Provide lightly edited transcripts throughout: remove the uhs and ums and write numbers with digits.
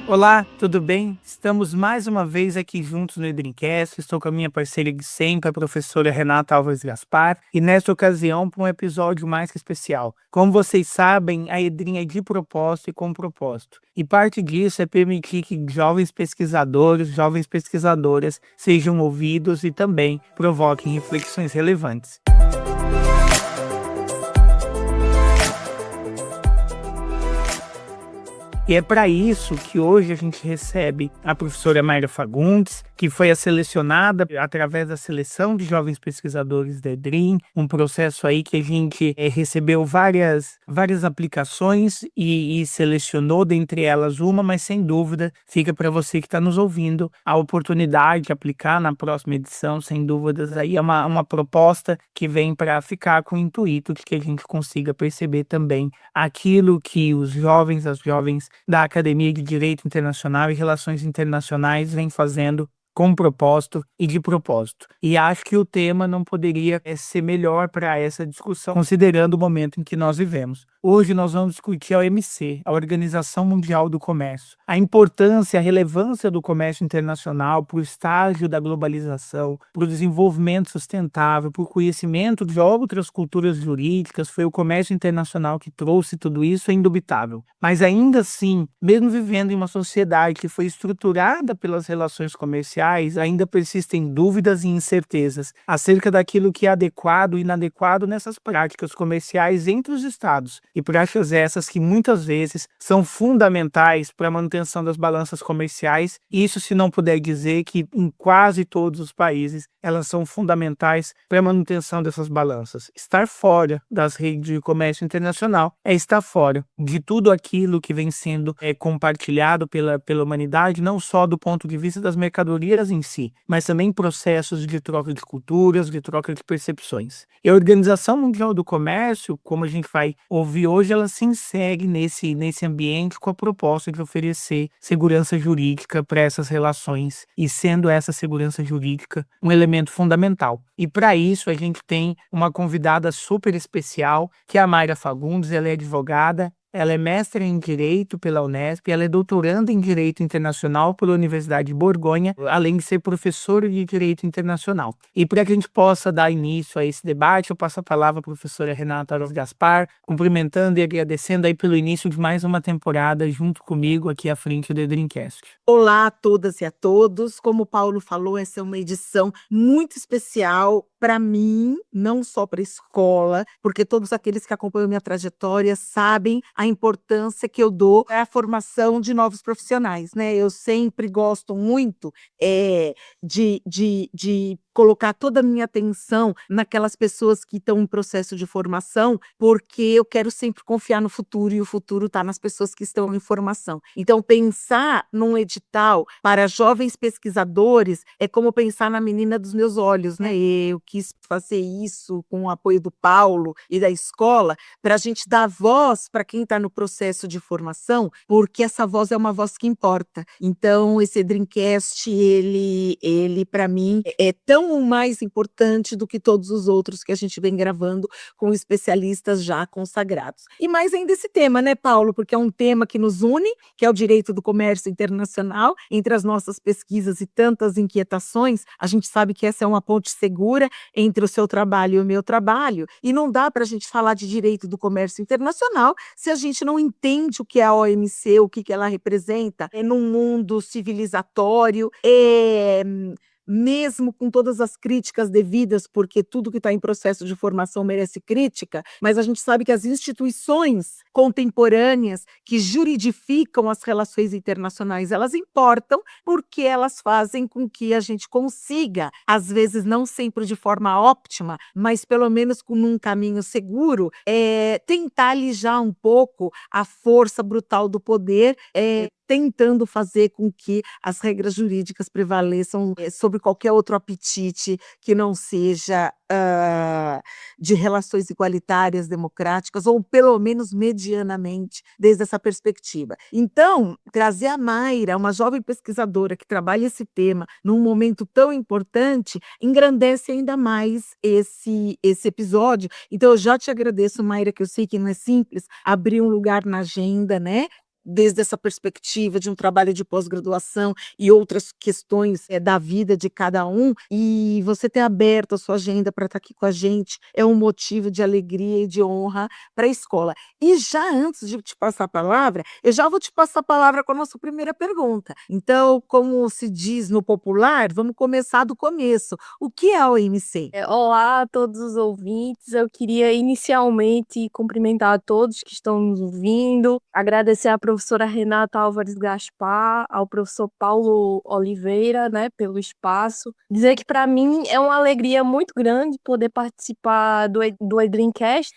Olá, tudo bem? Estamos mais uma vez aqui juntos no Edrincast. Estou com a minha parceira de sempre, a professora Renata Alves Gaspar, e nesta ocasião para um episódio mais que especial. Como vocês sabem, a Edrin é de propósito e com propósito. E parte disso é permitir que jovens pesquisadores, jovens pesquisadoras sejam ouvidos e também provoquem reflexões relevantes. E é para isso que hoje a gente recebe a professora Mayra Fagundes, que foi a selecionada através da seleção de jovens pesquisadores da EDRIM, um processo aí que a gente recebeu várias aplicações e selecionou dentre elas uma, mas sem dúvida fica para você que está nos ouvindo a oportunidade de aplicar na próxima edição, sem dúvidas aí é uma proposta que vem para ficar com o intuito de que a gente consiga perceber também aquilo que os jovens, as jovens da Academia de Direito Internacional e Relações Internacionais vem fazendo com propósito e de propósito. E acho que o tema não poderia ser melhor para essa discussão, considerando o momento em que nós vivemos. Hoje nós vamos discutir a OMC, a Organização Mundial do Comércio, a importância, a relevância do comércio internacional para o estágio da globalização, para o desenvolvimento sustentável, para o conhecimento de outras culturas jurídicas. Foi o comércio internacional que trouxe tudo isso, é indubitável. Mas ainda assim, mesmo vivendo em uma sociedade que foi estruturada pelas relações comerciais, ainda persistem dúvidas e incertezas acerca daquilo que é adequado e inadequado nessas práticas comerciais entre os estados, e práticas essas que muitas vezes são fundamentais para a manutenção das balanças comerciais, isso se não puder dizer que em quase todos os países elas são fundamentais para a manutenção dessas balanças. Estar fora das redes de comércio internacional é estar fora de tudo aquilo que vem sendo compartilhado pela humanidade, não só do ponto de vista das mercadorias em si, mas também processos de troca de culturas, de troca de percepções. E a Organização Mundial do Comércio, como a gente vai ouvir hoje, ela se insere nesse ambiente com a proposta de oferecer segurança jurídica para essas relações, e sendo essa segurança jurídica um elemento fundamental. E para isso a gente tem uma convidada super especial, que é a Mayra Fagundes. Ela é advogada, ela é mestre em Direito pela Unesp, ela é doutoranda em Direito Internacional pela Universidade de Borgonha, além de ser professora de Direito Internacional. E para que a gente possa dar início a esse debate, eu passo a palavra à professora Renata Alves Gaspar, cumprimentando e agradecendo aí pelo início de mais uma temporada junto comigo aqui à frente do Edrincast. Olá a todas e a todos. Como o Paulo falou, essa é uma edição muito especial para mim, não só para a escola, porque todos aqueles que acompanham minha trajetória sabem a importância que eu dou à formação de novos profissionais, né? Eu sempre gosto muito de colocar toda a minha atenção naquelas pessoas que estão em processo de formação, porque eu quero sempre confiar no futuro, e o futuro está nas pessoas que estão em formação. Então, pensar num edital para jovens pesquisadores é como pensar na menina dos meus olhos, né? Eu quis fazer isso com o apoio do Paulo e da escola, para a gente dar voz para quem está no processo de formação, porque essa voz é uma voz que importa. Então, esse Dreamcast, ele para mim, é tão mais importante do que todos os outros que a gente vem gravando com especialistas já consagrados. E mais ainda esse tema, né, Paulo? Porque é um tema que nos une, que é o direito do comércio internacional. Entre as nossas pesquisas e tantas inquietações, a gente sabe que essa é uma ponte segura entre o seu trabalho e o meu trabalho, e não dá para a gente falar de direito do comércio internacional se a gente não entende o que é a OMC, o que ela representa num mundo civilizatório, mesmo com todas as críticas devidas, porque tudo que está em processo de formação merece crítica, mas a gente sabe que as instituições contemporâneas que juridificam as relações internacionais, elas importam, porque elas fazem com que a gente consiga, às vezes não sempre de forma óptima, mas pelo menos com um caminho seguro, tentar alijar um pouco a força brutal do poder, tentando fazer com que as regras jurídicas prevaleçam sobre qualquer outro apetite que não seja de relações igualitárias, democráticas, ou pelo menos medianamente, desde essa perspectiva. Então, trazer a Mayra, uma jovem pesquisadora que trabalha esse tema num momento tão importante, engrandece ainda mais esse episódio. Então, eu já te agradeço, Mayra, que eu sei que não é simples abrir um lugar na agenda, né? Desde essa perspectiva de um trabalho de pós-graduação e outras questões da vida de cada um, e você ter aberto a sua agenda para estar aqui com a gente é um motivo de alegria e de honra para a escola. E já antes de te passar a palavra, eu já vou te passar a palavra com a nossa primeira pergunta. Então, como se diz no popular, vamos começar do começo. O que é a OMC? Olá a todos os ouvintes, eu queria inicialmente cumprimentar a todos que estão nos ouvindo, agradecer à professora Renata Álvares Gaspar, ao professor Paulo Oliveira, né, pelo espaço. Dizer que para mim é uma alegria muito grande poder participar do Edrincast,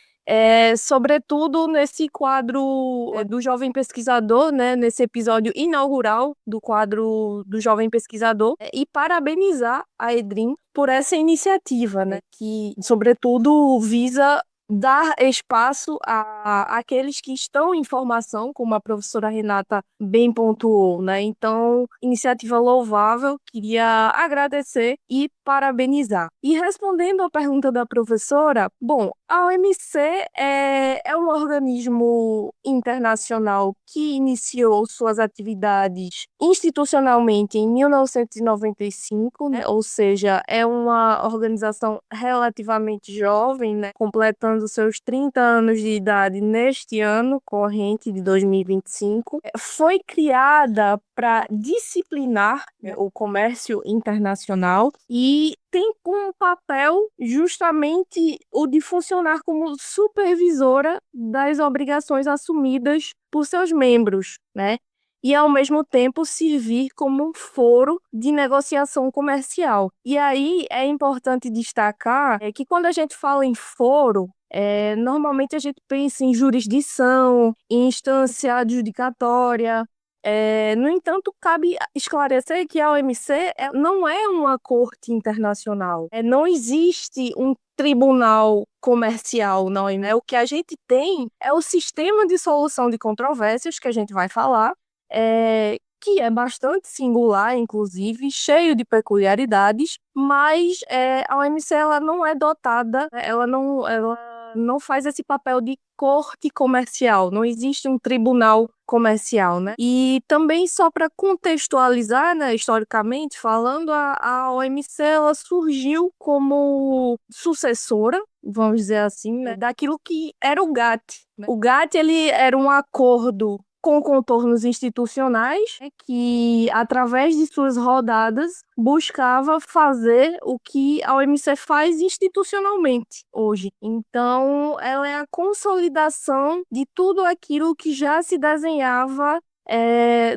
sobretudo nesse quadro do Jovem Pesquisador, né, nesse episódio inaugural do quadro do Jovem Pesquisador, e parabenizar a Edrim por essa iniciativa, né, que, sobretudo, visa dar espaço àqueles que estão em formação, como a professora Renata bem pontuou, né? Então, iniciativa louvável, queria agradecer e parabenizar. E respondendo à pergunta da professora, bom, a OMC é um organismo internacional que iniciou suas atividades institucionalmente em 1995, né? Ou seja, é uma organização relativamente jovem, né? Completando seus 30 anos de idade neste ano corrente de 2025. Foi criada para disciplinar o comércio internacional e tem como papel justamente o de funcionar como supervisora das obrigações assumidas por seus membros, né? E, ao mesmo tempo, servir como um foro de negociação comercial. E aí é importante destacar que quando a gente fala em foro, normalmente a gente pensa em jurisdição, em instância adjudicatória. No entanto, cabe esclarecer que a OMC não é uma corte internacional. Não existe um tribunal comercial na OMC. O que a gente tem é o sistema de solução de controvérsias, que a gente vai falar, que é bastante singular, inclusive, cheio de peculiaridades, mas a OMC ela não é dotada, ela não faz esse papel de corte comercial, não existe um tribunal comercial, né? E também, só para contextualizar, né, historicamente falando, a OMC ela surgiu como sucessora, vamos dizer assim, né, daquilo que era o GATT, né? O GATT ele era um acordo com contornos institucionais, que, através de suas rodadas, buscava fazer o que a OMC faz institucionalmente hoje. Então, ela é a consolidação de tudo aquilo que já se desenhava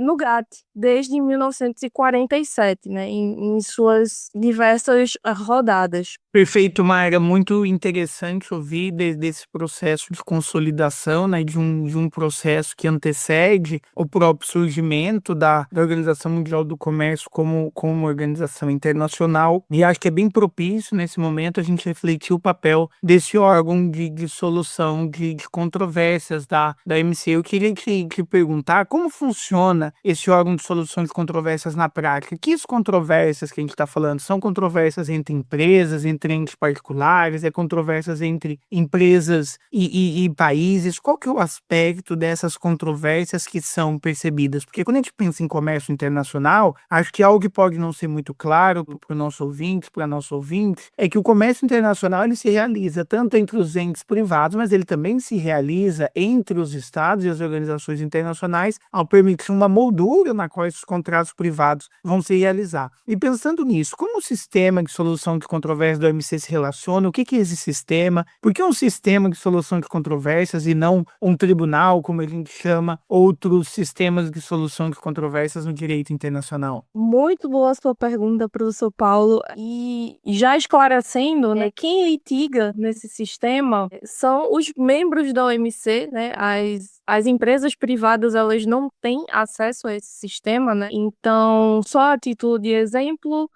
no GATT, desde 1947, né, em suas diversas rodadas. Perfeito, Mayra. Muito interessante ouvir desse processo de consolidação, né, de um processo que antecede o próprio surgimento da Organização Mundial do Comércio como uma organização internacional. E acho que é bem propício, nesse momento, a gente refletir o papel desse órgão de solução de controvérsias da OMC. Eu queria te perguntar como funciona esse órgão de solução de controvérsias na prática. Que as controvérsias que a gente está falando são controvérsias entre empresas, entre entes particulares, controvérsias entre empresas e países? Qual que é o aspecto dessas controvérsias que são percebidas? Porque quando a gente pensa em comércio internacional, acho que algo que pode não ser muito claro para o nosso ouvinte, para nosso ouvinte, é que o comércio internacional ele se realiza tanto entre os entes privados, mas ele também se realiza entre os estados e as organizações internacionais ao permitir uma moldura na qual esses contratos privados vão se realizar. E pensando nisso, como o sistema de solução de controvérsias da OMC se relaciona? O que é esse sistema? Por que um sistema de solução de controvérsias e não um tribunal, como a gente chama outros sistemas de solução de controvérsias no direito internacional? Muito boa a sua pergunta, professor Paulo. E já esclarecendo, né, quem litiga nesse sistema são os membros da OMC, né, as As empresas privadas, elas não têm acesso a esse sistema, né? Então, só a título de exemplo,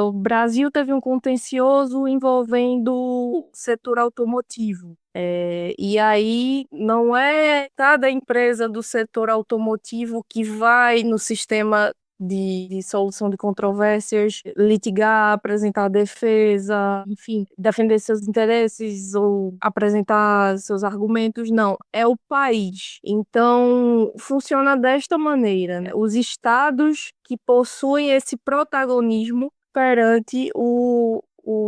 o Brasil teve um contencioso envolvendo o setor automotivo. E aí não é cada empresa do setor automotivo que vai no sistema de solução de controvérsias, litigar, apresentar defesa, enfim, defender seus interesses ou apresentar seus argumentos, não, é o país. Então, funciona desta maneira, né? Os estados que possuem esse protagonismo perante o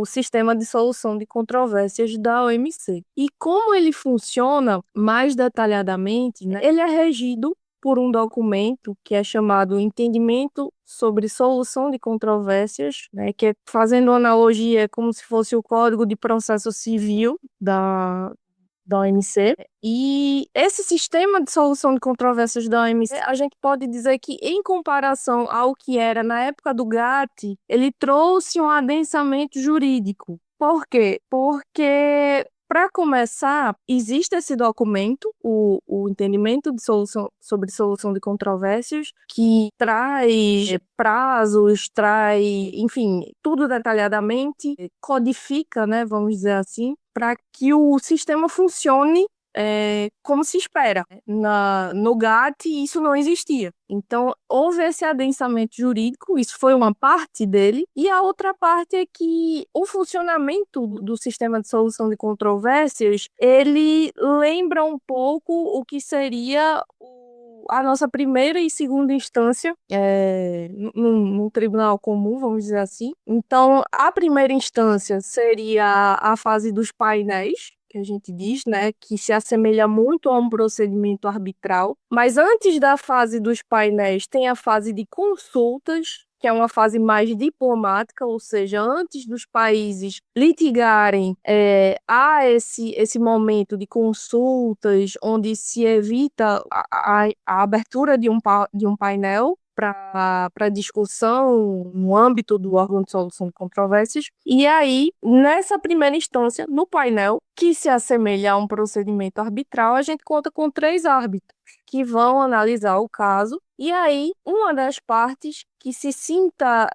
sistema de solução de controvérsias da OMC. E como ele funciona mais detalhadamente, né? Ele é regido por um documento que é chamado Entendimento sobre Solução de Controvérsias, né, que é, fazendo analogia, como se fosse o Código de Processo Civil da OMC. E esse sistema de solução de controvérsias da OMC, a gente pode dizer que, em comparação ao que era na época do GATT, ele trouxe um adensamento jurídico. Por quê? Porque, para começar, existe esse documento, o entendimento de solução, sobre solução de controvérsias, que traz prazos, traz, enfim, tudo detalhadamente, codifica, né, vamos dizer assim, para que o sistema funcione como se espera. No GATT, isso não existia. Então, houve esse adensamento jurídico, isso foi uma parte dele, e a outra parte é que o funcionamento do sistema de solução de controvérsias, ele lembra um pouco o que seria a nossa primeira e segunda instância num tribunal comum, vamos dizer assim. Então, a primeira instância seria a fase dos painéis, que a gente diz, né, que se assemelha muito a um procedimento arbitral. Mas antes da fase dos painéis, tem a fase de consultas, que é uma fase mais diplomática, ou seja, antes dos países litigarem, há esse momento de consultas, onde se evita a abertura de um painel para discussão no âmbito do órgão de solução de controvérsias. E aí, nessa primeira instância, no painel, que se assemelha a um procedimento arbitral, a gente conta com 3 árbitros que vão analisar o caso. E aí, uma das partes que se sinta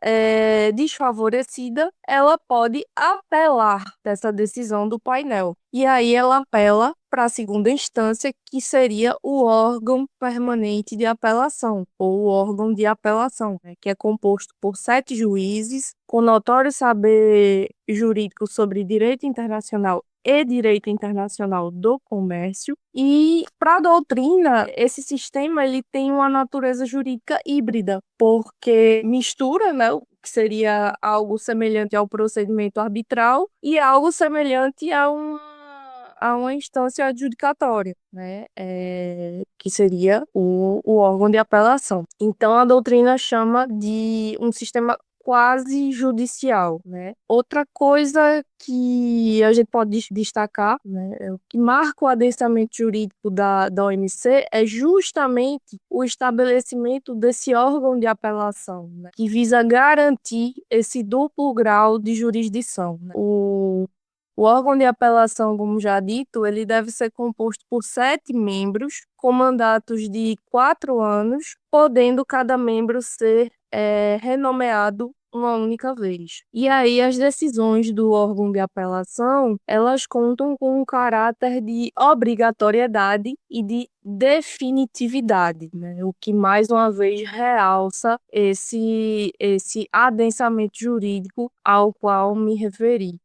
desfavorecida, ela pode apelar dessa decisão do painel. E aí ela apela para a segunda instância, que seria o órgão permanente de apelação, ou o órgão de apelação, né, que é composto por 7 juízes, com notório saber jurídico sobre direito internacional e direito internacional do comércio. E para a doutrina, esse sistema ele tem uma natureza jurídica híbrida, porque mistura, né, o que seria algo semelhante ao procedimento arbitral e algo semelhante a uma instância adjudicatória, né, que seria o órgão de apelação. Então, a doutrina chama de um sistema quase judicial, né? Outra coisa que a gente pode destacar, né, o que marca o adensamento jurídico da OMC é justamente o estabelecimento desse órgão de apelação, né, que visa garantir esse duplo grau de jurisdição, né? O órgão de apelação, como já dito, ele deve ser composto por 7 membros, com mandatos de 4 anos, podendo cada membro ser renomeado uma única vez. E aí as decisões do órgão de apelação, elas contam com um caráter de obrigatoriedade e de definitividade, né? O que mais uma vez realça esse adensamento jurídico ao qual me referi.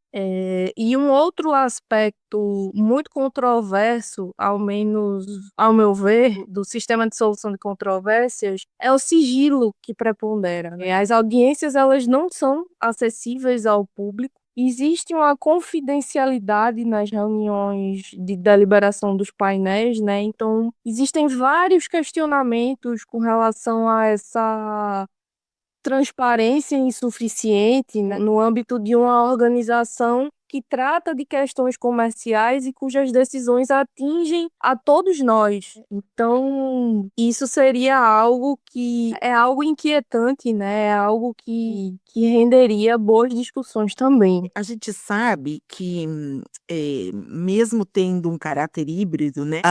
E um outro aspecto muito controverso, ao menos ao meu ver, do sistema de solução de controvérsias é o sigilo que prepondera, né? As audiências elas não são acessíveis ao público. Existe uma confidencialidade nas reuniões de deliberação dos painéis, né? Então, existem vários questionamentos com relação a essa transparência insuficiente, né, no âmbito de uma organização que trata de questões comerciais e cujas decisões atingem a todos nós. Então, isso seria algo que é algo inquietante, né? É algo que renderia boas discussões também. A gente sabe que, mesmo tendo um caráter híbrido, né,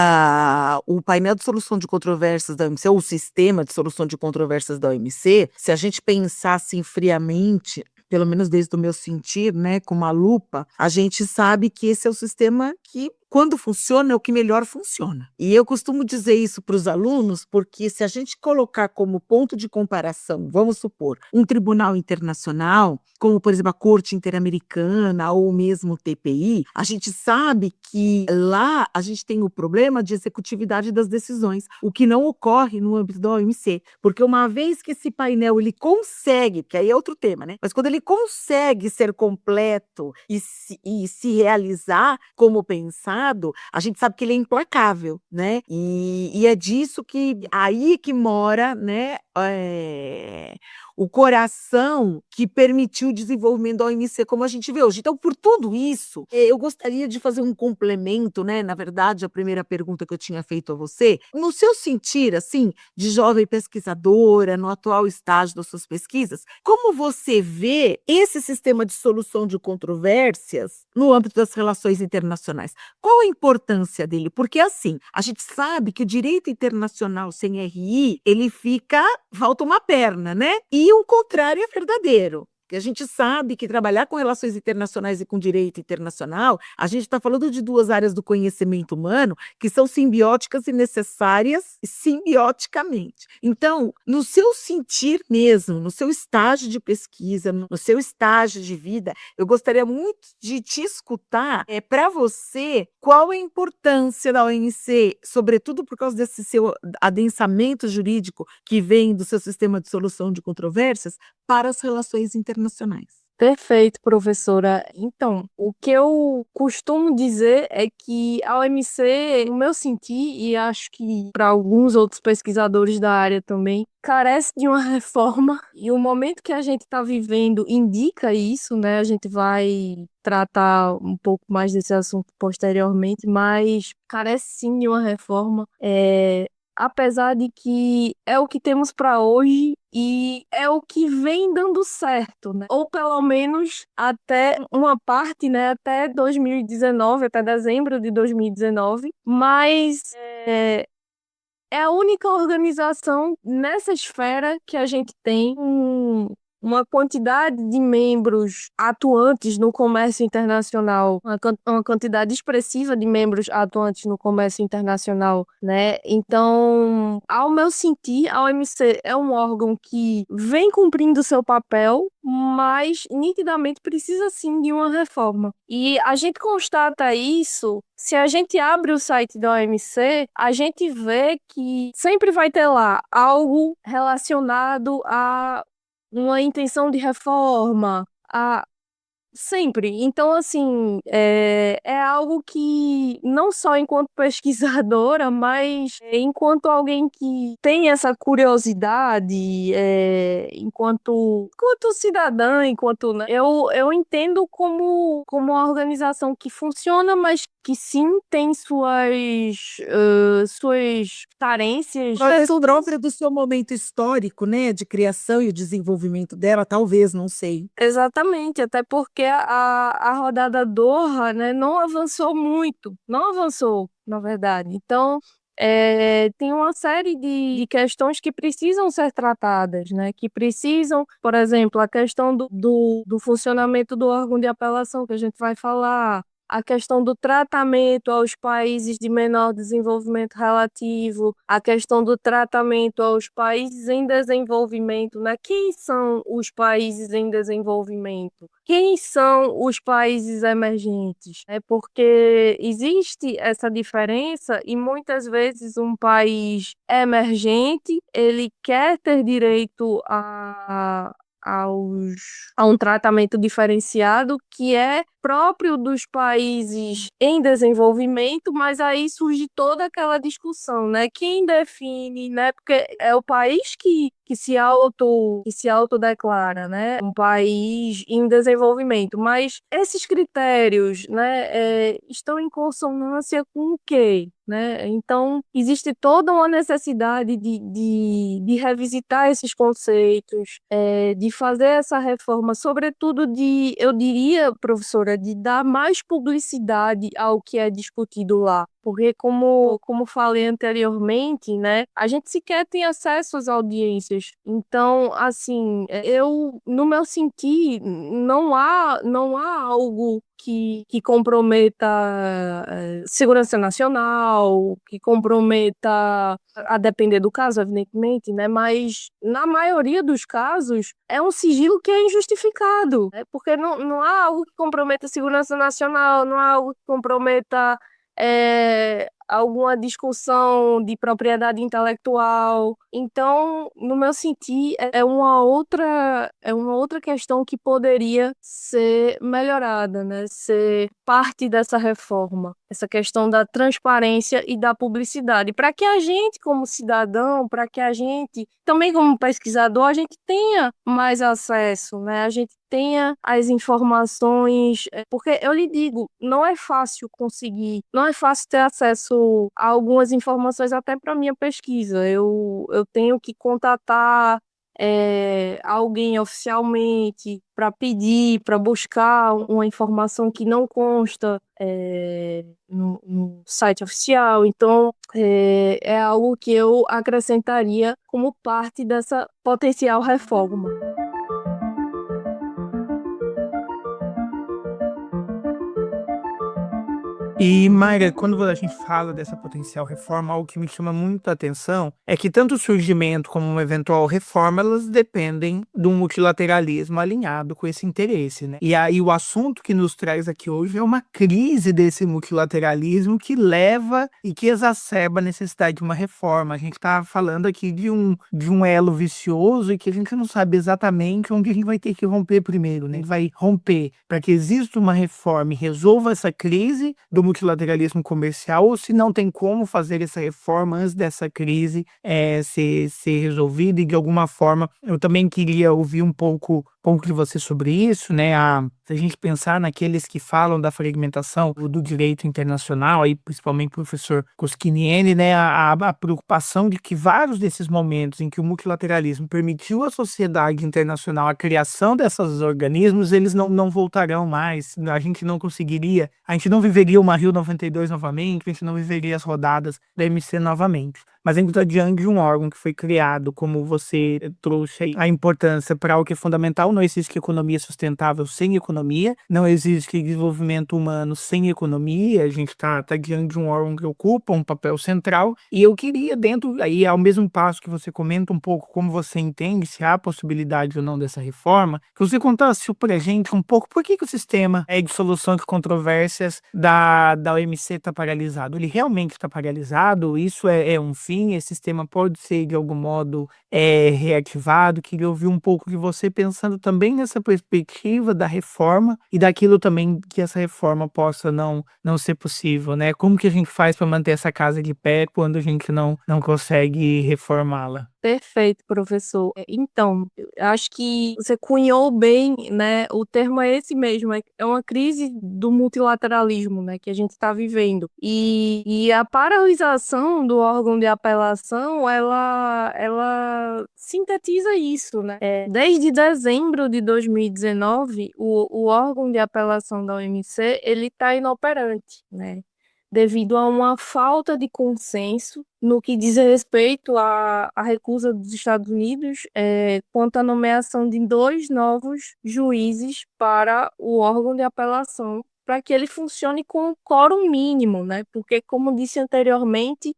o painel de solução de controvérsias da OMC, ou o sistema de solução de controvérsias da OMC, se a gente pensar assim friamente, pelo menos desde o meu sentir, né, com uma lupa, a gente sabe que esse é o sistema que, quando funciona, é o que melhor funciona. E eu costumo dizer isso para os alunos, porque se a gente colocar como ponto de comparação, vamos supor, um tribunal internacional, como por exemplo a Corte Interamericana ou mesmo o TPI, a gente sabe que lá a gente tem o problema de executividade das decisões, o que não ocorre no âmbito da OMC, porque uma vez que esse painel ele consegue, porque aí é outro tema, né? Mas quando ele consegue ser completo e se realizar como pensado, a gente sabe que ele é implacável, né? E é disso que aí que mora, né? O coração que permitiu o desenvolvimento da OMC como a gente vê hoje. Então, por tudo isso, eu gostaria de fazer um complemento, né? Na verdade, a primeira pergunta que eu tinha feito a você, no seu sentir, assim, de jovem pesquisadora, no atual estágio das suas pesquisas, como você vê esse sistema de solução de controvérsias no âmbito das relações internacionais? Qual a importância dele? Porque, assim, a gente sabe que o direito internacional sem RI, ele falta uma perna, né? E o contrário é verdadeiro. Que a gente sabe que trabalhar com relações internacionais e com direito internacional, a gente está falando de duas áreas do conhecimento humano que são simbióticas e necessárias simbioticamente. Então, no seu sentir mesmo, no seu estágio de pesquisa, no seu estágio de vida, eu gostaria muito de te escutar, para você, qual a importância da OMC, sobretudo por causa desse seu adensamento jurídico que vem do seu sistema de solução de controvérsias, para as relações internacionais. Perfeito, professora. Então, o que eu costumo dizer é que a OMC, no meu sentir, e acho que para alguns outros pesquisadores da área também, carece de uma reforma, e o momento que a gente está vivendo indica isso, né? A gente vai tratar um pouco mais desse assunto posteriormente, mas carece sim de uma reforma. Apesar de que é o que temos para hoje e é o que vem dando certo, né? Ou pelo menos até uma parte, né? Até 2019, até dezembro de 2019. Mas é a única organização nessa esfera que a gente tem uma quantidade de membros atuantes no comércio internacional, uma quantidade expressiva de membros atuantes no comércio internacional, né? Então, ao meu sentir, a OMC é um órgão que vem cumprindo seu papel, mas nitidamente precisa sim de uma reforma. E a gente constata isso. Se a gente abre o site da OMC, a gente vê que sempre vai ter lá algo relacionado a uma intenção de reforma, sempre. Então, assim, é algo que, não só enquanto pesquisadora, mas enquanto alguém que tem essa curiosidade, enquanto cidadã, né, eu entendo como uma organização que funciona, mas que sim tem suas carências. Isso próprio do seu momento histórico, né, de criação e o desenvolvimento dela, talvez, não sei. Exatamente, até porque a rodada Doha, né, não avançou muito, não avançou, na verdade. Então, tem uma série de questões que precisam ser tratadas, né, que precisam, por exemplo, a questão do funcionamento do órgão de apelação, que a gente vai falar, a questão do tratamento aos países de menor desenvolvimento relativo, a questão do tratamento aos países em desenvolvimento, né? Quem são os países em desenvolvimento? Quem são os países emergentes? É porque existe essa diferença e muitas vezes um país emergente, ele quer ter direito a um tratamento diferenciado que é próprio dos países em desenvolvimento, mas aí surge toda aquela discussão, né? Quem define, né? Porque é o país que se autodeclara, né? Um país em desenvolvimento, mas esses critérios, né, estão em consonância com o quê? Né? Então, existe toda uma necessidade de revisitar esses conceitos, de fazer essa reforma, sobretudo eu diria, professora, de dar mais publicidade ao que é discutido lá. Porque, como falei anteriormente, né, a gente sequer tem acesso às audiências. Então, assim, no meu sentir, não há algo que comprometa segurança nacional, que comprometa, a depender do caso, evidentemente, né? Mas, na maioria dos casos, é um sigilo que é injustificado, né? Porque não há algo que comprometa a segurança nacional, não há algo que comprometa alguma discussão de propriedade intelectual. Então, no meu sentir, é uma outra questão que poderia ser melhorada, né? Ser parte dessa reforma. Essa questão da transparência e da publicidade. Para que a gente, como cidadão, para que a gente, também como pesquisador, a gente tenha mais acesso, né? A gente tenha as informações, porque eu lhe digo, não é fácil conseguir, não é fácil ter acesso a algumas informações até para minha pesquisa. Eu tenho que contatar alguém oficialmente para pedir, para buscar uma informação que não consta no site oficial. Então, é algo que eu acrescentaria como parte dessa potencial reforma. E, Mayra, quando a gente fala dessa potencial reforma, algo que me chama muito a atenção é que tanto o surgimento como uma eventual reforma, elas dependem de um multilateralismo alinhado com esse interesse, né? E aí o assunto que nos traz aqui hoje é uma crise desse multilateralismo que leva e que exacerba a necessidade de uma reforma. A gente está falando aqui de um elo vicioso e que a gente não sabe exatamente onde a gente vai ter que romper primeiro, né? Vai romper para que exista uma reforma e resolva essa crise do multilateralismo comercial, ou se não tem como fazer essa reforma antes dessa crise ser resolvida. E de alguma forma eu também queria ouvir um pouco de você sobre isso, né? Se a gente pensar naqueles que falam da fragmentação do direito internacional, aí principalmente o professor Koskiniene, né? A preocupação de que vários desses momentos em que o multilateralismo permitiu à sociedade internacional a criação desses organismos, eles não voltarão mais. A gente não conseguiria, a gente não viveria uma Rio 92 novamente, a gente não viveria as rodadas da MC novamente. Mas a gente está diante de um órgão que foi criado, como você trouxe aí, a importância para o que é fundamental. Não existe economia sustentável sem economia, não existe desenvolvimento humano sem economia. A gente está diante de um órgão que ocupa um papel central. E eu queria, aí ao mesmo passo que você comenta um pouco como você entende, se há possibilidade ou não dessa reforma, que você contasse para a gente um pouco por que o sistema de solução de controvérsias da OMC está paralisado. Ele realmente está paralisado? Isso é um fim? Esse sistema pode ser de algum modo reativado? Queria ouvir um pouco de você pensando também nessa perspectiva da reforma e daquilo também que essa reforma possa não ser possível, né? Como que a gente faz para manter essa casa de pé quando a gente não consegue reformá-la? Perfeito, professor. Então, eu acho que você cunhou bem, né? O termo é esse mesmo, é uma crise do multilateralismo, né, que a gente está vivendo. E a paralisação do órgão de apelação, ela sintetiza isso, né? Desde dezembro de 2019, o órgão de apelação da OMC, ele está inoperante, né? Devido a uma falta de consenso no que diz respeito à recusa dos Estados Unidos quanto à nomeação de 2 novos juízes para o órgão de apelação, para que ele funcione com o quórum mínimo, né? Porque, como disse anteriormente,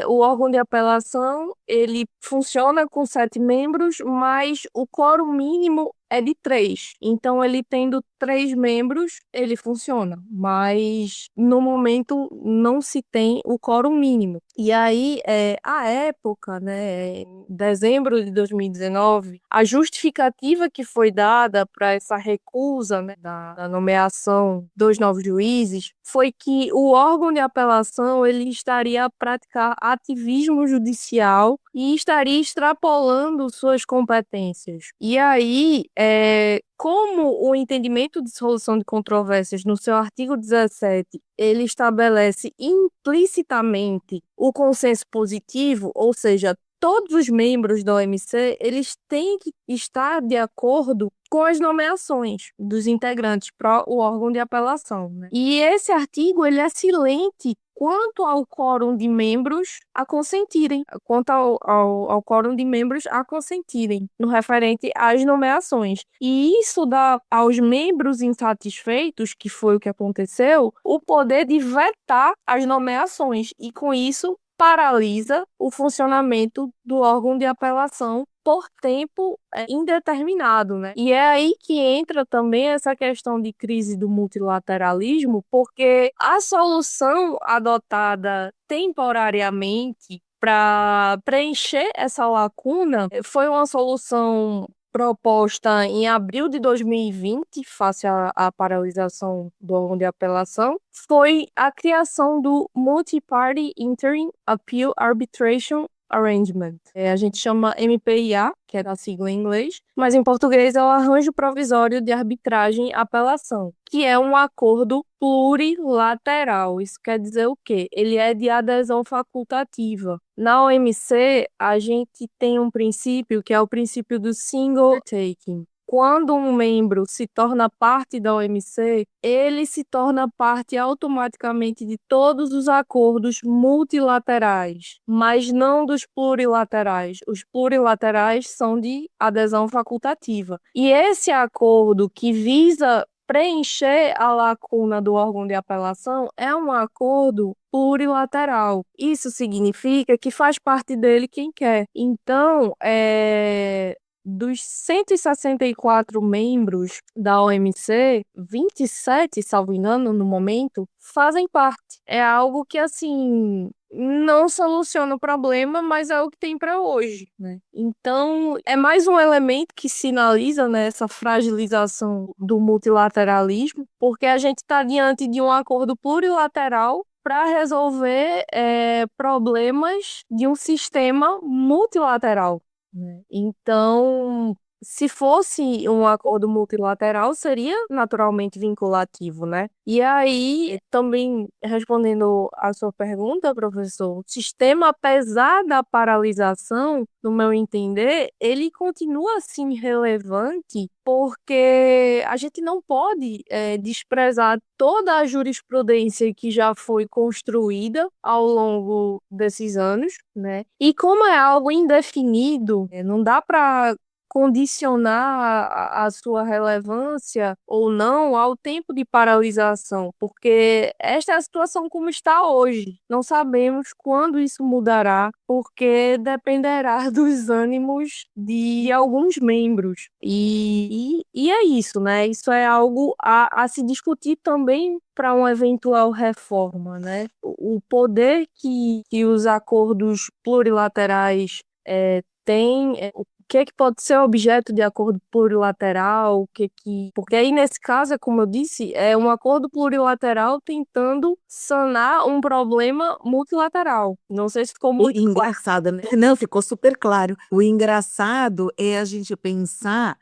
o órgão de apelação ele funciona com 7 membros, mas o quórum mínimo é de 3. Então, ele tendo 3 membros, ele funciona. Mas, no momento, não se tem o quórum mínimo. E aí, à época, né, em dezembro de 2019, a justificativa que foi dada para essa recusa, né, da nomeação dos novos juízes foi que o órgão de apelação ele estaria a praticar ativismo judicial e estaria extrapolando suas competências. E aí, como o entendimento de solução de controvérsias no seu artigo 17, ele estabelece implicitamente o consenso positivo, ou seja, todos os membros da OMC, eles têm que estar de acordo com as nomeações dos integrantes para o órgão de apelação, né? E esse artigo, ele é silente quanto ao quórum de membros a consentirem, ao quórum de membros a consentirem no referente às nomeações. E isso dá aos membros insatisfeitos, que foi o que aconteceu, o poder de vetar as nomeações e com isso paralisa o funcionamento do órgão de apelação por tempo indeterminado, né? E é aí que entra também essa questão de crise do multilateralismo, porque a solução adotada temporariamente para preencher essa lacuna foi uma solução proposta em abril de 2020, face à paralisação do órgão de apelação, foi a criação do Multi-Party Interim Appeal Arbitration Arrangement. A gente chama MPIA, que é da sigla em inglês, mas em português é o Arranjo Provisório de Arbitragem e Apelação, que é um acordo plurilateral. Isso quer dizer o quê? Ele é de adesão facultativa. Na OMC, a gente tem um princípio que é o princípio do single taking. Quando um membro se torna parte da OMC, ele se torna parte automaticamente de todos os acordos multilaterais, mas não dos plurilaterais. Os plurilaterais são de adesão facultativa. E esse acordo que visa preencher a lacuna do órgão de apelação é um acordo plurilateral. Isso significa que faz parte dele quem quer. Então, dos 164 membros da OMC, 27, salvo engano, no momento, fazem parte. É algo que, assim, não soluciona o problema, mas é o que tem para hoje, né? Então, é mais um elemento que sinaliza, né, essa fragilização do multilateralismo, porque a gente está diante de um acordo plurilateral para resolver problemas de um sistema multilateral, né? Então, se fosse um acordo multilateral, seria naturalmente vinculativo, né? E aí, também respondendo à sua pergunta, professor, o sistema, apesar da paralisação, no meu entender, ele continua assim relevante, porque a gente não pode desprezar toda a jurisprudência que já foi construída ao longo desses anos, né? E como é algo indefinido, não dá para condicionar a sua relevância ou não ao tempo de paralisação, porque esta é a situação como está hoje. Não sabemos quando isso mudará, porque dependerá dos ânimos de alguns membros. E é isso, né? Isso é algo a se discutir também para uma eventual reforma, né? O poder que os acordos plurilaterais têm, o que é que pode ser objeto de acordo plurilateral, porque aí nesse caso, como eu disse, é um acordo plurilateral tentando sanar um problema multilateral. Não sei se ficou muito engraçado, né? Não, ficou super claro. O engraçado é a gente pensar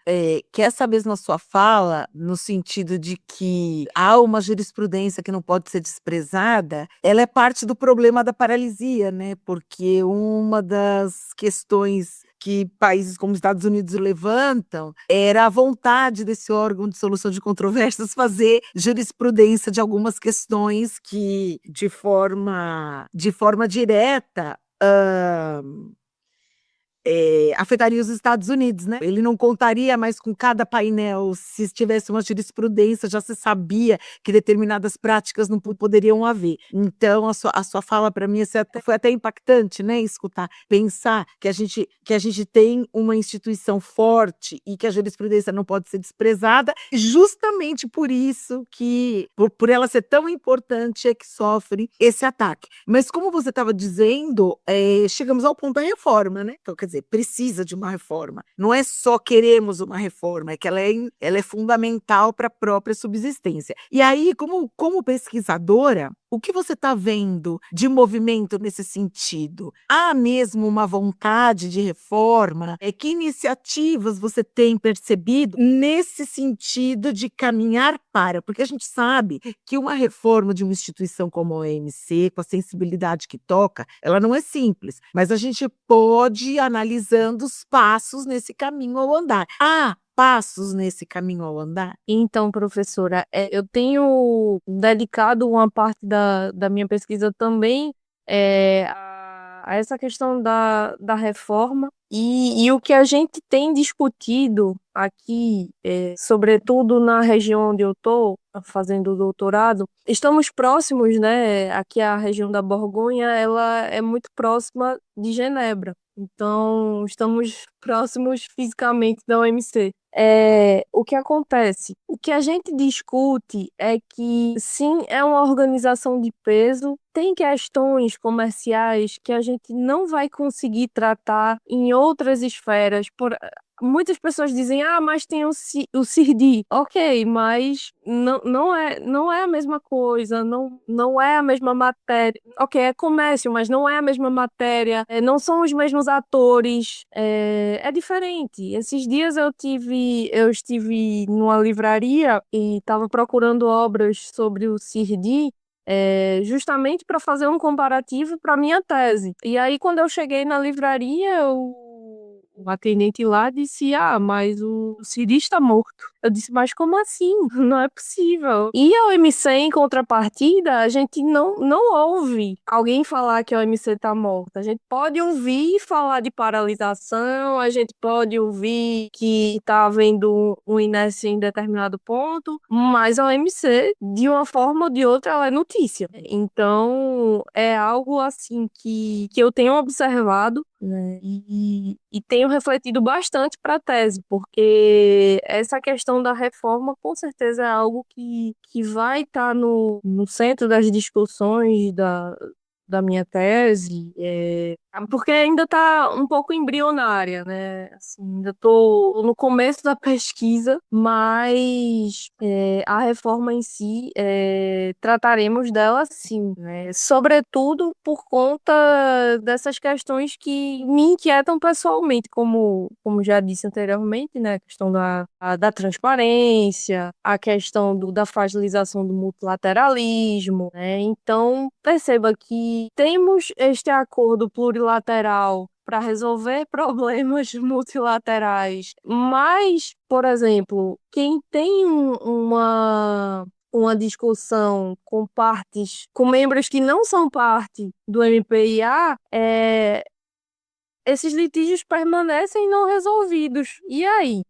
que essa mesma sua fala, no sentido de que há uma jurisprudência que não pode ser desprezada, ela é parte do problema da paralisia, né? Porque uma das questões que países como os Estados Unidos levantam era a vontade desse órgão de solução de controvérsias fazer jurisprudência de algumas questões que, de forma direta, afetaria os Estados Unidos, né? Ele não contaria mais com cada painel. Se tivesse uma jurisprudência, já se sabia que determinadas práticas não poderiam haver. Então, a sua fala, para mim, foi até impactante, né? Escutar, pensar que a gente tem uma instituição forte e que a jurisprudência não pode ser desprezada, justamente por isso que, por ela ser tão importante, é que sofre esse ataque. Mas como você estava dizendo, chegamos ao ponto da reforma, né? Então, quer dizer, precisa de uma reforma. Não é só queremos uma reforma, é que ela é fundamental para a própria subsistência. E aí, como pesquisadora, o que você está vendo de movimento nesse sentido? Há mesmo uma vontade de reforma? Que iniciativas você tem percebido nesse sentido de caminhar para? Porque a gente sabe que uma reforma de uma instituição como a OMC, com a sensibilidade que toca, ela não é simples, mas a gente pode ir analisando os passos nesse caminho ao andar. Passos nesse caminho ao andar? Então, professora, eu tenho dedicado uma parte da minha pesquisa também a essa questão da reforma e o que a gente tem discutido aqui, sobretudo na região onde eu estou fazendo o doutorado, estamos próximos, né? Aqui a região da Borgonha, ela é muito próxima de Genebra. Então, estamos próximos fisicamente da OMC. O que acontece? O que a gente discute é que, sim, é uma organização de peso, tem questões comerciais que a gente não vai conseguir tratar em outras esferas. Muitas pessoas dizem, mas tem o CIRDI. Ok, mas não é a mesma coisa, não é a mesma matéria. Ok, é comércio, mas não é a mesma matéria, não são os mesmos atores, é diferente. Esses dias eu estive numa livraria e estava procurando obras sobre o CIRDI, justamente para fazer um comparativo para minha tese. E aí, quando eu cheguei na livraria, o atendente lá disse, mas o CIRDI está morto. Eu disse, mas como assim? Não é possível. E a OMC, em contrapartida, a gente não ouve alguém falar que a OMC está morta. A gente pode ouvir falar de paralisação, a gente pode ouvir que está havendo um inércia em determinado ponto, mas a OMC, de uma forma ou de outra, ela é notícia. Então, é algo assim que eu tenho observado, né? E tenho refletido bastante para a tese, porque essa questão da reforma com certeza é algo que vai estar no centro das discussões da minha tese, porque ainda está um pouco embrionária, né? Assim, ainda estou no começo da pesquisa, mas a reforma em si, trataremos dela sim, né? Sobretudo por conta dessas questões que me inquietam pessoalmente, como já disse anteriormente, né? A questão da transparência, a questão da fragilização do multilateralismo, né? Então, perceba que temos este acordo plurilateral para resolver problemas multilaterais, mas, por exemplo, quem tem uma discussão com membros que não são parte do MPIA, esses litígios permanecem não resolvidos. E aí?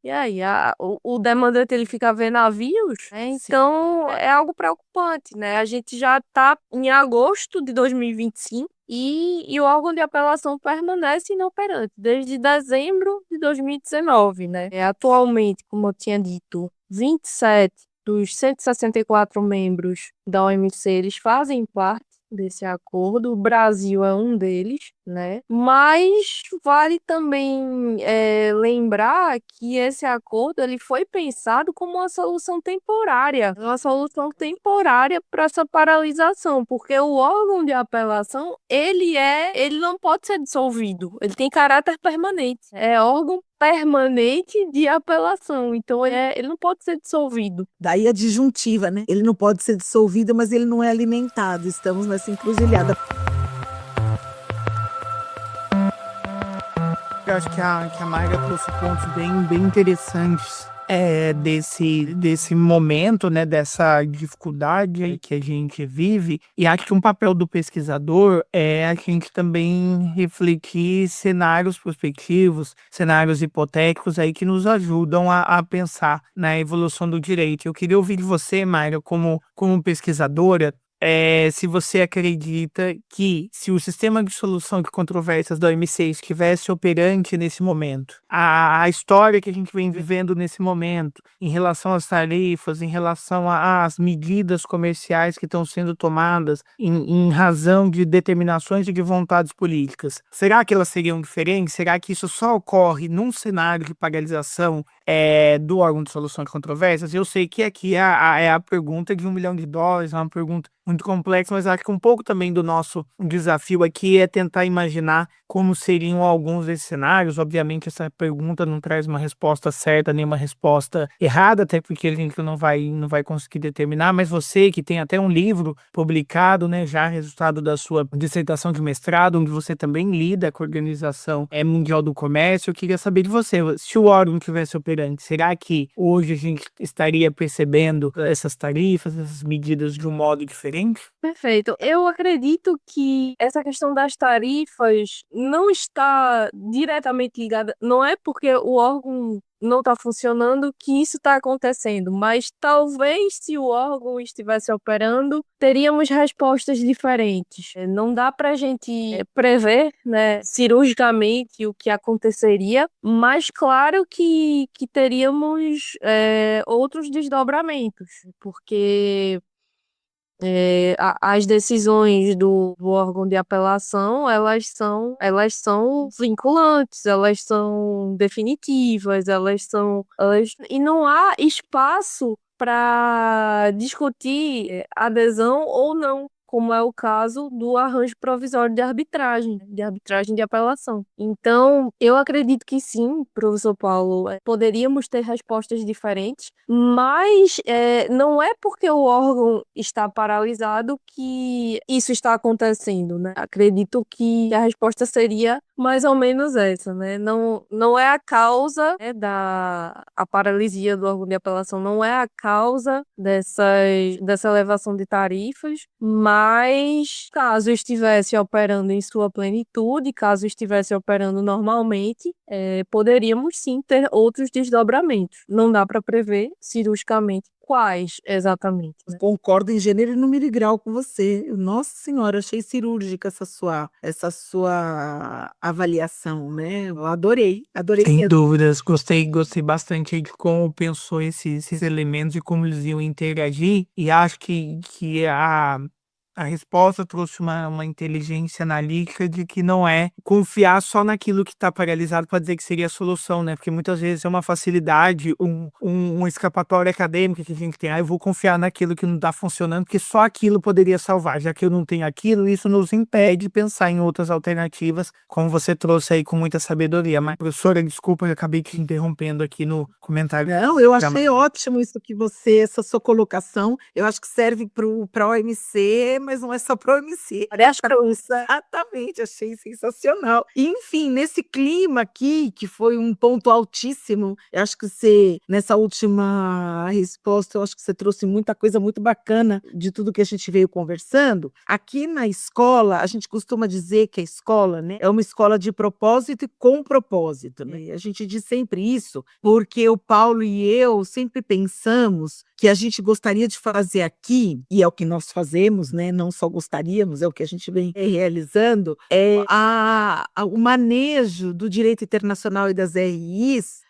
O demandante, ele fica a ver navios, né? Então, é algo preocupante, né? A gente já está em agosto de 2025 e o órgão de apelação permanece inoperante desde dezembro de 2019, né? Atualmente, como eu tinha dito, 27 dos 164 membros da OMC, eles fazem parte desse acordo, o Brasil é um deles, né? Mas vale também lembrar que esse acordo, ele foi pensado como uma solução temporária para essa paralisação, porque o órgão de apelação, ele não pode ser dissolvido, ele tem caráter permanente, é órgão permanente de apelação, então ele não pode ser dissolvido. Daí a disjuntiva, né? Ele não pode ser dissolvido, mas ele não é alimentado. Estamos nessa encruzilhada. Eu acho que a Mayra trouxe pontos bem interessantes. desse momento, né, dessa dificuldade aí que a gente vive, e acho que um papel do pesquisador é a gente também refletir cenários prospectivos, cenários hipotéticos aí que nos ajudam a pensar na evolução do direito. Eu queria ouvir de você, Mayra, como pesquisadora, se você acredita que, se o sistema de solução de controvérsias da OMC estivesse operante nesse momento, a história que a gente vem vivendo nesse momento, em relação às tarifas, em relação às medidas comerciais que estão sendo tomadas em razão de determinações e de vontades políticas, será que elas seriam diferentes? Será que isso só ocorre num cenário de paralisação do órgão de solução de controvérsias? Eu sei que aqui é a pergunta de $1 milhão, é uma pergunta muito complexa, mas acho que um pouco também do nosso desafio aqui é tentar imaginar como seriam alguns desses cenários. Obviamente, essa pergunta não traz uma resposta certa, nem uma resposta errada, até porque a gente não vai conseguir determinar, mas você que tem até um livro publicado, né, já resultado da sua dissertação de mestrado, onde você também lida com a Organização Mundial do Comércio, eu queria saber de você, se o órgão tivesse operante, será que hoje a gente estaria percebendo essas tarifas, essas medidas de um modo diferente? Perfeito. Eu acredito que essa questão das tarifas não está diretamente ligada, não é porque o órgão não está funcionando que isso está acontecendo, mas talvez se o órgão estivesse operando, teríamos respostas diferentes. Não dá para a gente prever, né, cirurgicamente o que aconteceria, mas claro que teríamos outros desdobramentos, porque as decisões do órgão de apelação, elas são vinculantes, elas são definitivas, e não há espaço para discutir adesão ou não, como é o caso do arranjo provisório de arbitragem de apelação. Então, eu acredito que sim, professor Paulo, poderíamos ter respostas diferentes, mas não é porque o órgão está paralisado que isso está acontecendo, né? Acredito que a resposta seria mais ou menos essa, né? Não é a causa, né, a paralisia do órgão de apelação, não é a causa dessa elevação de tarifas, mas caso estivesse operando em sua plenitude, caso estivesse operando normalmente, poderíamos sim ter outros desdobramentos. Não dá para prever cirurgicamente quais exatamente, né? Concordo em gênero e número e grau com você. Nossa senhora, achei cirúrgica essa sua avaliação, né? Eu adorei Sem mesmo. dúvidas, gostei bastante aí de como pensou esses elementos e como eles iam interagir, e acho que a resposta trouxe uma inteligência analítica de que não é confiar só naquilo que está paralisado para dizer que seria a solução, né? Porque muitas vezes é uma facilidade, uma escapatória acadêmica que a gente tem. Eu vou confiar naquilo que não está funcionando, porque só aquilo poderia salvar. Já que eu não tenho aquilo, isso nos impede de pensar em outras alternativas, como você trouxe aí com muita sabedoria. Mas, professora, desculpa, eu acabei te interrompendo aqui no comentário. Não, eu achei ótimo essa sua colocação. Eu acho que serve para a OMC, mas não é só para a OMC. Exatamente, achei sensacional. Enfim, nesse clima aqui, que foi um ponto altíssimo, eu acho que nessa última resposta, eu acho que você trouxe muita coisa muito bacana de tudo que a gente veio conversando. Aqui na escola, a gente costuma dizer que a escola, né, é uma escola de propósito e com propósito, né? A gente diz sempre isso, porque o Paulo e eu sempre pensamos que a gente gostaria de fazer aqui, e é o que nós fazemos, né? Não só gostaríamos, é o que a gente vem realizando, o manejo do direito internacional e das RIs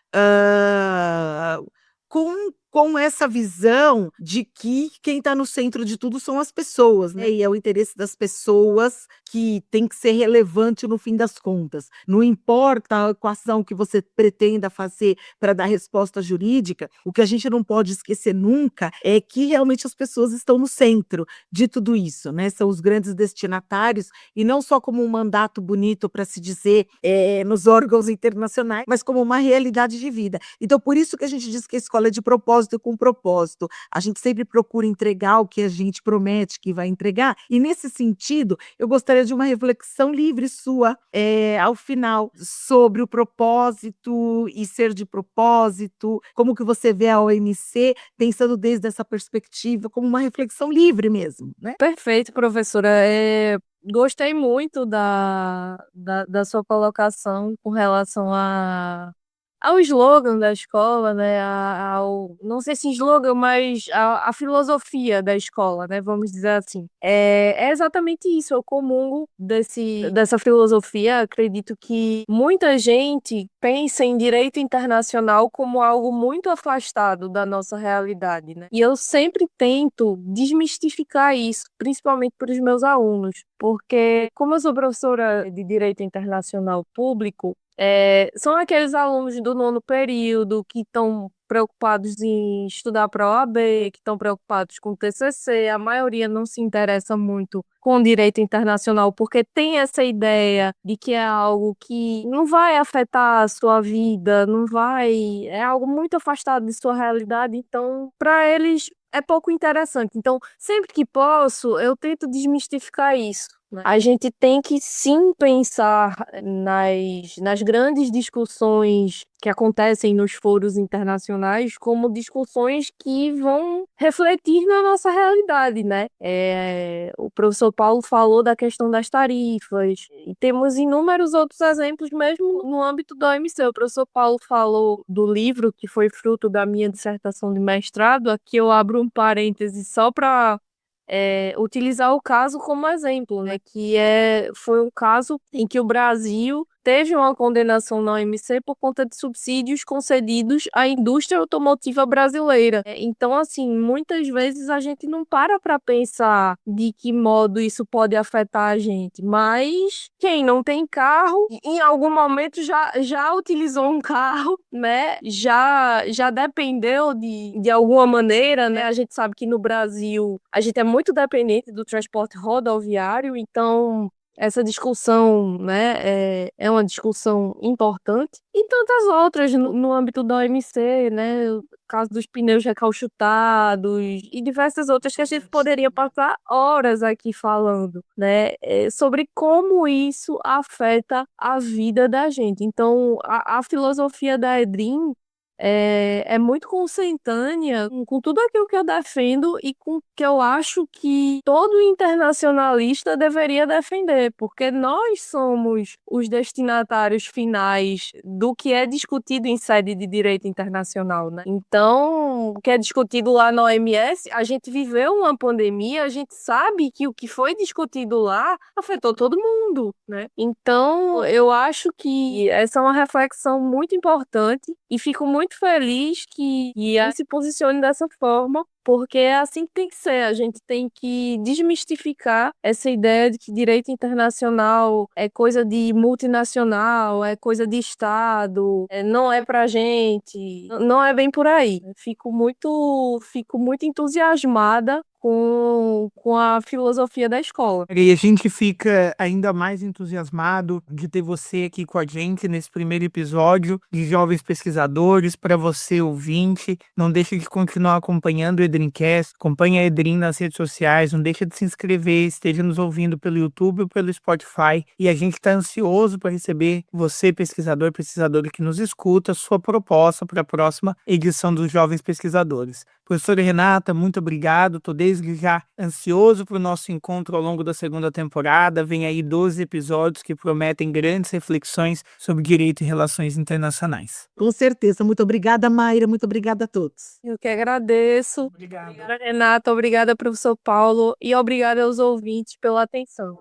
com essa visão de que quem está no centro de tudo são as pessoas, né? E é o interesse das pessoas que tem que ser relevante no fim das contas. Não importa a equação que você pretenda fazer para dar resposta jurídica, o que a gente não pode esquecer nunca é que realmente as pessoas estão no centro de tudo isso, né? São os grandes destinatários, e não só como um mandato bonito para se dizer nos órgãos internacionais, mas como uma realidade de vida. Então, por isso que a gente diz que a escola é de propósito propósito e com propósito. A gente sempre procura entregar o que a gente promete que vai entregar, e nesse sentido, eu gostaria de uma reflexão livre sua, ao final, sobre o propósito e ser de propósito, como que você vê a OMC, pensando desde essa perspectiva, como uma reflexão livre mesmo, né? Perfeito, professora. Gostei muito da sua colocação com relação ao slogan da escola, né? Não sei se slogan, mas a filosofia da escola, né? Vamos dizer assim. É exatamente isso. Eu comungo dessa filosofia. Acredito que muita gente pensa em direito internacional como algo muito afastado da nossa realidade, né? E eu sempre tento desmistificar isso, principalmente para os meus alunos, porque como eu sou professora de direito internacional público, são aqueles alunos do 9º período que estão preocupados em estudar para a OAB, que estão preocupados com o TCC. A maioria não se interessa muito com direito internacional porque tem essa ideia de que é algo que não vai afetar a sua vida, é algo muito afastado de sua realidade, então para eles é pouco interessante. Então, sempre que posso, eu tento desmistificar isso, né? A gente tem que sim pensar nas grandes discussões que acontecem nos foros internacionais como discussões que vão refletir na nossa realidade, né? O professor Paulo falou da questão das tarifas e temos inúmeros outros exemplos mesmo no âmbito da OMC. O professor Paulo falou do livro que foi fruto da minha dissertação de mestrado. Aqui eu abro um parêntese só para utilizar o caso como exemplo, né? Foi um caso em que o Brasil teve uma condenação na OMC por conta de subsídios concedidos à indústria automotiva brasileira. Então, assim, muitas vezes a gente não para pensar de que modo isso pode afetar a gente, mas quem não tem carro, em algum momento já utilizou um carro, né? Já dependeu de alguma maneira, né? A gente sabe que no Brasil a gente é muito dependente do transporte rodoviário, então essa discussão, né, é uma discussão importante, e tantas outras no âmbito da OMC, né, o caso dos pneus recalchutados e diversas outras que a gente poderia passar horas aqui falando, né, sobre como isso afeta a vida da gente. Então, a filosofia da Edrin é muito consentânea com tudo aquilo que eu defendo e com o que eu acho que todo internacionalista deveria defender, porque nós somos os destinatários finais do que é discutido em sede de direito internacional, né? Então, o que é discutido lá na OMS, a gente viveu uma pandemia, a gente sabe que o que foi discutido lá afetou todo mundo, né? Então, eu acho que essa é uma reflexão muito importante e fico muito feliz que a se posicione dessa forma, porque é assim que tem que ser. A gente tem que desmistificar essa ideia de que direito internacional é coisa de multinacional, é coisa de Estado, não é pra gente, não é bem por aí. Fico muito entusiasmada com a filosofia da escola. E a gente fica ainda mais entusiasmado de ter você aqui com a gente nesse primeiro episódio de Jovens Pesquisadores. Para você, ouvinte, não deixe de continuar acompanhando o Edrincast, acompanhe a Edrin nas redes sociais, não deixe de se inscrever, esteja nos ouvindo pelo YouTube ou pelo Spotify, e a gente está ansioso para receber você, pesquisador, pesquisadora que nos escuta, sua proposta para a próxima edição dos Jovens Pesquisadores. Professora Renata, muito obrigado, estou desde já ansioso para o nosso encontro ao longo da segunda temporada. Vem aí 12 episódios que prometem grandes reflexões sobre direito e relações internacionais. Com certeza. Muito obrigada, Mayra. Muito obrigada a todos. Eu que agradeço. Obrigada, Renata. Obrigada, professor Paulo. E obrigada aos ouvintes pela atenção.